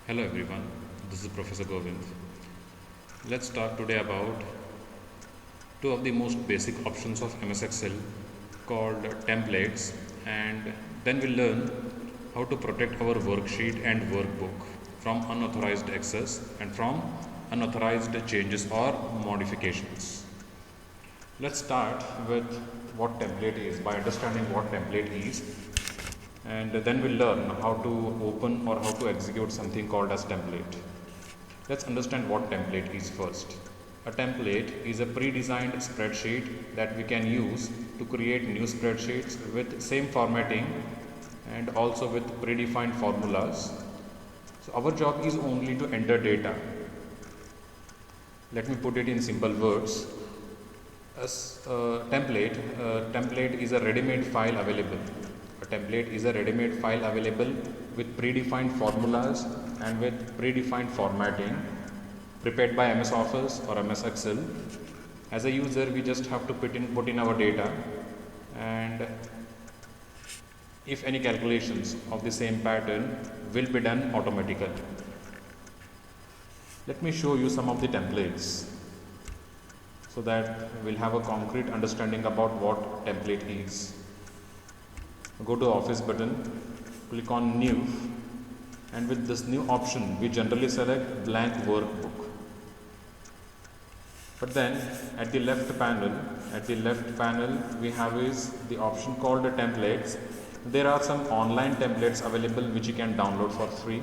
Hello everyone, this is Professor Govind. Let's talk today about two of the most basic options of MS Excel called templates, and then we'll learn how to protect our worksheet and workbook from unauthorized access and from unauthorized changes or modifications. Let's start with what template is by understanding what template is, and then we'll learn how to open or how to execute something called as template. Let's understand what template is first. A template is a pre-designed spreadsheet that we can use to create new spreadsheets with same formatting and also with predefined formulas. So our job is only to enter data. Let me put it in simple words. Template is a ready-made file available. A template is a ready-made file available with predefined formulas and with predefined formatting prepared by MS Office or MS Excel. As a user, we just have to put in our data, and if any calculations of the same pattern will be done automatically. Let me show you some of the templates so that we'll have a concrete understanding about what template is. Go to Office button, click on New, and with this new option we generally select blank workbook. But then at the left panel we have is the option called templates. There are some online templates available which you can download for free,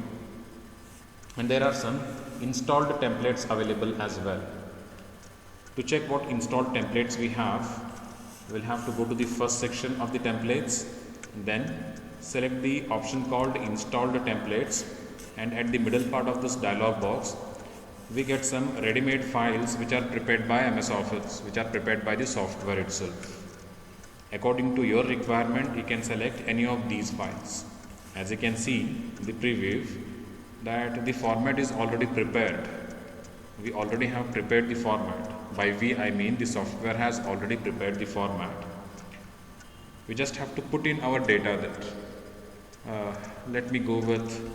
and there are some installed templates available as well. To check what installed templates we have, we'll have to go to the first section of the templates, then select the option called installed templates, and at the middle part of this dialog box we get some ready-made files which are prepared by MS Office, which are prepared by the software itself. According to your requirement, you can select any of these files. As you can see in the preview that the format is already prepared. We already have prepared the format. By we I mean the software has already prepared the format. We just have to put in our data there. Let me go with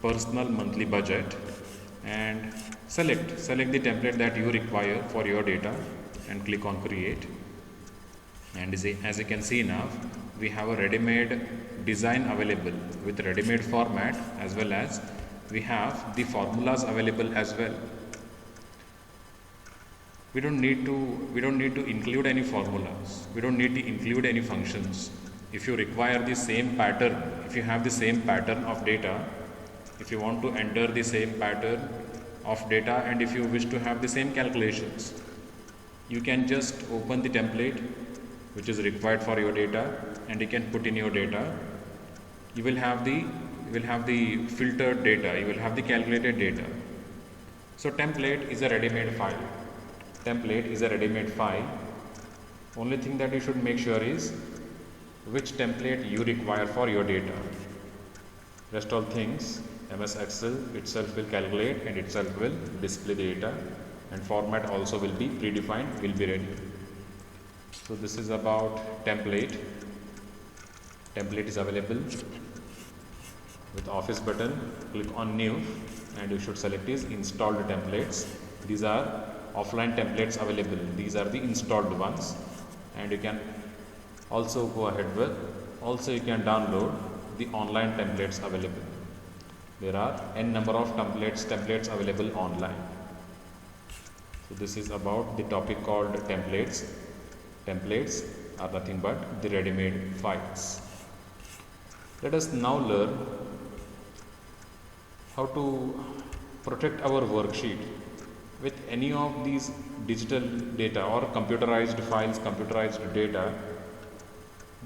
personal monthly budget and select the template that you require for your data and click on create. And as you can see now, we have a ready-made design available with ready-made format, as well as we have the formulas available as well. We don't need to include any formulas. We don't need to include any functions. If you require the same pattern, if you have the same pattern of data, if you want to enter the same pattern of data, and if you wish to have the same calculations, you can just open the template which is required for your data, and you can put in your data. You will have the filtered data, you will have the calculated data. So template is a ready-made file. Only thing that you should make sure is which template you require for your data. Rest all things MS Excel itself will calculate and itself will display the data, and format also will be predefined, will be ready. So this is about template. Template is available with Office button. Click on New, and you should select is installed templates. These are offline templates available. These are the installed ones, and you can also go ahead with. Also, you can download the online templates available. There are n number of templates available online. So this is about the topic called templates. Templates are nothing but the ready-made files. Let us now learn how to protect our worksheet with any of these digital data or computerized files, computerized data.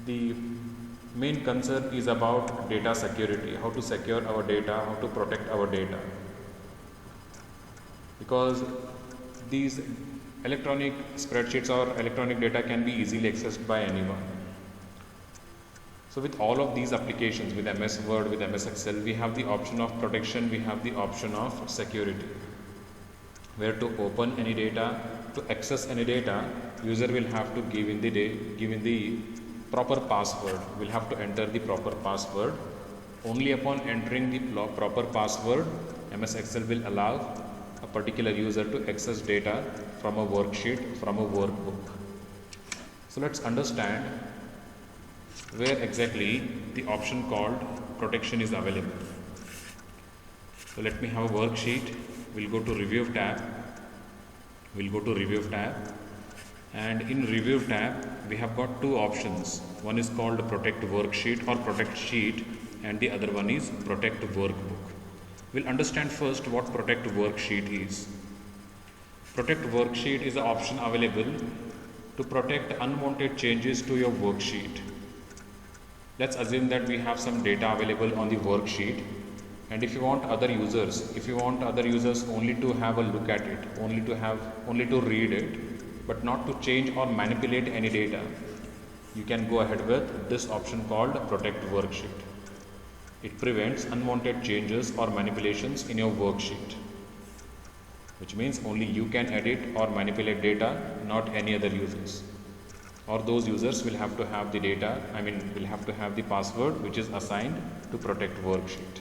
The main concern is about data security, how to secure our data, how to protect our data, because these electronic spreadsheets or electronic data can be easily accessed by anyone. So with all of these applications, with MS Word, with MS Excel, we have the option of protection, we have the option of security. Where to open any data, to access any data, user will have to give in the proper password. Will have to enter the proper password. Only upon entering the proper password, MS Excel will allow a particular user to access data from a worksheet, from a workbook. So let's understand where exactly the option called protection is available. So let me have a worksheet. We'll go to Review tab. And in Review tab, we have got two options. One is called Protect Worksheet or Protect Sheet, and the other one is Protect Workbook. We'll understand first what Protect Worksheet is. Protect Worksheet is an option available to protect unwanted changes to your worksheet. Let's assume that we have some data available on the worksheet, and if you want other users only to have a look at it, only to read it, but not to change or manipulate any data, you can go ahead with this option called Protect Worksheet. It prevents unwanted changes or manipulations in your worksheet, which means only you can edit or manipulate data, not any other users. Or those users will have to have the data, will have to have the password which is assigned to Protect Worksheet.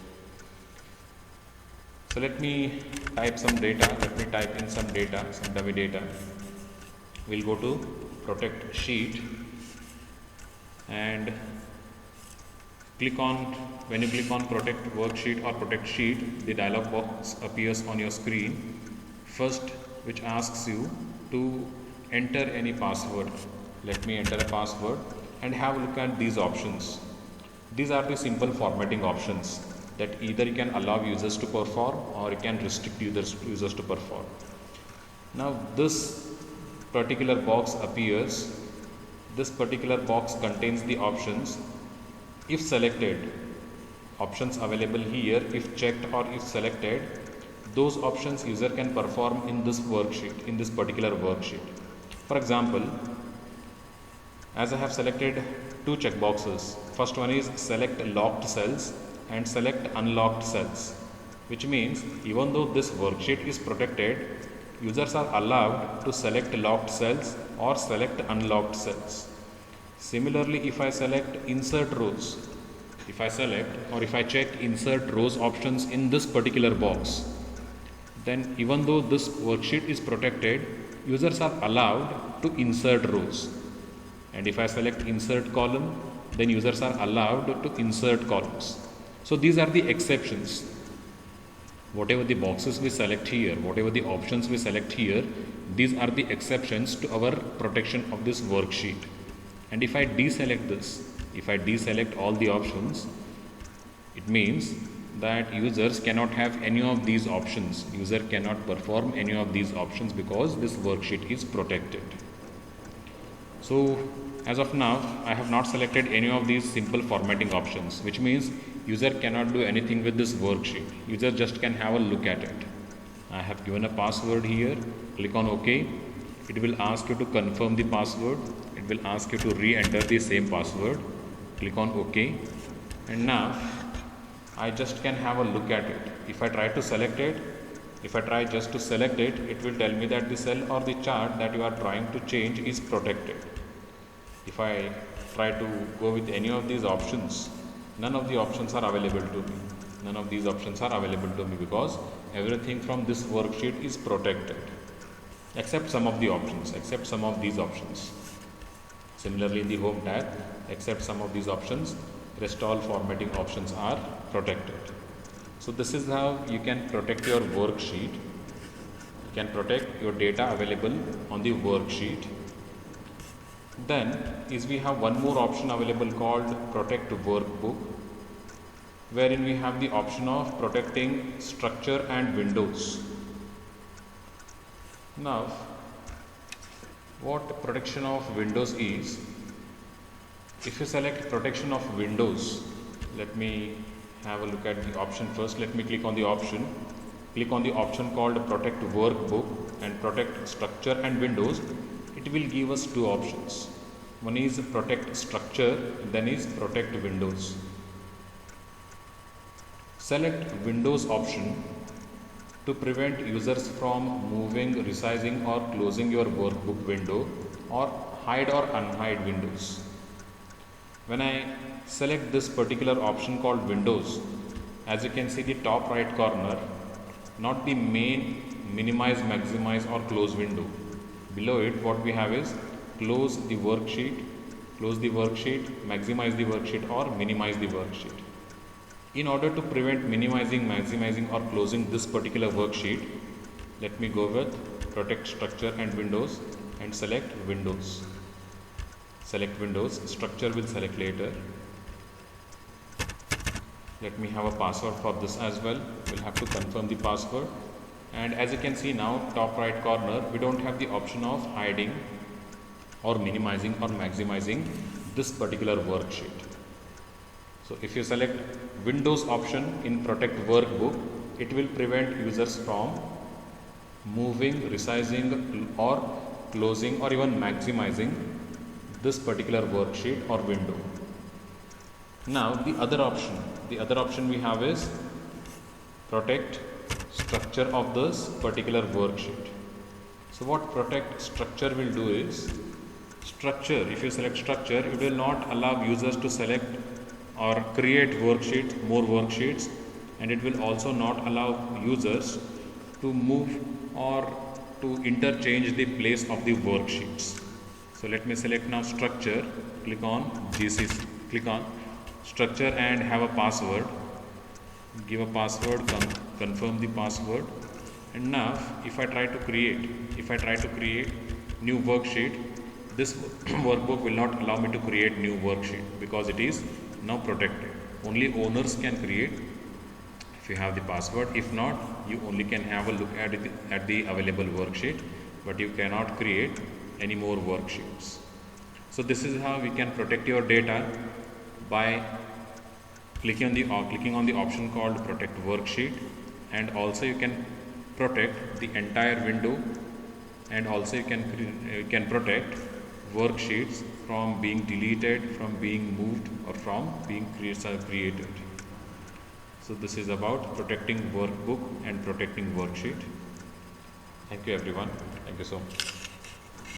So let me type some data, some dummy data. We'll go to Protect Sheet and when you click on Protect Worksheet or Protect Sheet, the dialog box appears on your screen. First, which asks you to enter any password. Let me enter a password and have a look at these options. These are the simple formatting options that either you can allow users to perform or you can restrict users to perform. Now this particular box appears. This particular box contains the options. If selected, options available here, if checked or if selected, those options user can perform in this worksheet, in this particular worksheet. For example, as I have selected two checkboxes, first one is select locked cells and select unlocked cells, which means even though this worksheet is protected, users are allowed to select locked cells or select unlocked cells. Similarly, if I select insert rows, if I check insert rows options in this particular box, then even though this worksheet is protected, users are allowed to insert rows. And if I select insert column, then users are allowed to insert columns. So these are the exceptions. Whatever the boxes we select here, whatever the options we select here, these are the exceptions to our protection of this worksheet. And if I deselect this, if I deselect all the options, it means that users cannot have any of these options. User cannot perform any of these options because this worksheet is protected. So as of now, I have not selected any of these simple formatting options, which means user cannot do anything with this worksheet. User just can have a look at it. I have given a password here. Click on OK. It will ask you to confirm the password. It will ask you to re-enter the same password. Click on OK. And now I just can have a look at it. If I try to select it, if I try just to select it, it will tell me that the cell or the chart that you are trying to change is protected. If I try to go with any of these options, none of the options are available to me. None of these options are available to me because everything from this worksheet is protected, except some of the options, except some of these options. Similarly, in the Home tab, except some of these options, rest all formatting options are protected. So this is how you can protect your worksheet. You can protect your data available on the worksheet. Then we have one more option available called Protect Workbook, wherein we have the option of protecting structure and windows. Now, what protection of windows is? If you select protection of windows, let me have a look at the option first. Let me click on the option. Click on the option called Protect Workbook and Protect Structure and Windows. It will give us two options. One is Protect Structure, then is Protect Windows. Select Windows option to prevent users from moving, resizing or closing your workbook window, or hide or unhide windows. When I select this particular option called Windows, as you can see the top right corner, not the main minimize, maximize or close window. Below it what we have is close the worksheet, maximize the worksheet or minimize the worksheet. In order to prevent minimizing, maximizing or closing this particular worksheet, let me go with protect structure and windows and select windows. Select windows, structure will select later. Let me have a password for this as well. We'll have to confirm the password. And as you can see now, top right corner, we don't have the option of hiding or minimizing or maximizing this particular worksheet. So if you select Windows option in Protect Workbook, it will prevent users from moving, resizing or closing or even maximizing this particular worksheet or window. Now the other option we have is protect structure of this particular worksheet. So what protect structure will do is, structure, if you select structure, it will not allow users to select or create worksheets, more worksheets, and it will also not allow users to move or to interchange the place of the worksheets. So let me select now structure, click on GCC, click on structure and have a password, give a password, confirm the password. And now if I try to create new worksheet, this workbook will not allow me to create new worksheet because it is now protected. Only owners can create if you have the password. If not, you only can have a look at the available worksheet, but you cannot create any more worksheets. So this is how we can protect your data, by clicking on the option called protect worksheet, and also you can protect the entire window, and also you can protect worksheets from being deleted, from being moved or from being created. So this is about protecting workbook and protecting worksheet. Thank you everyone. Thank you so much.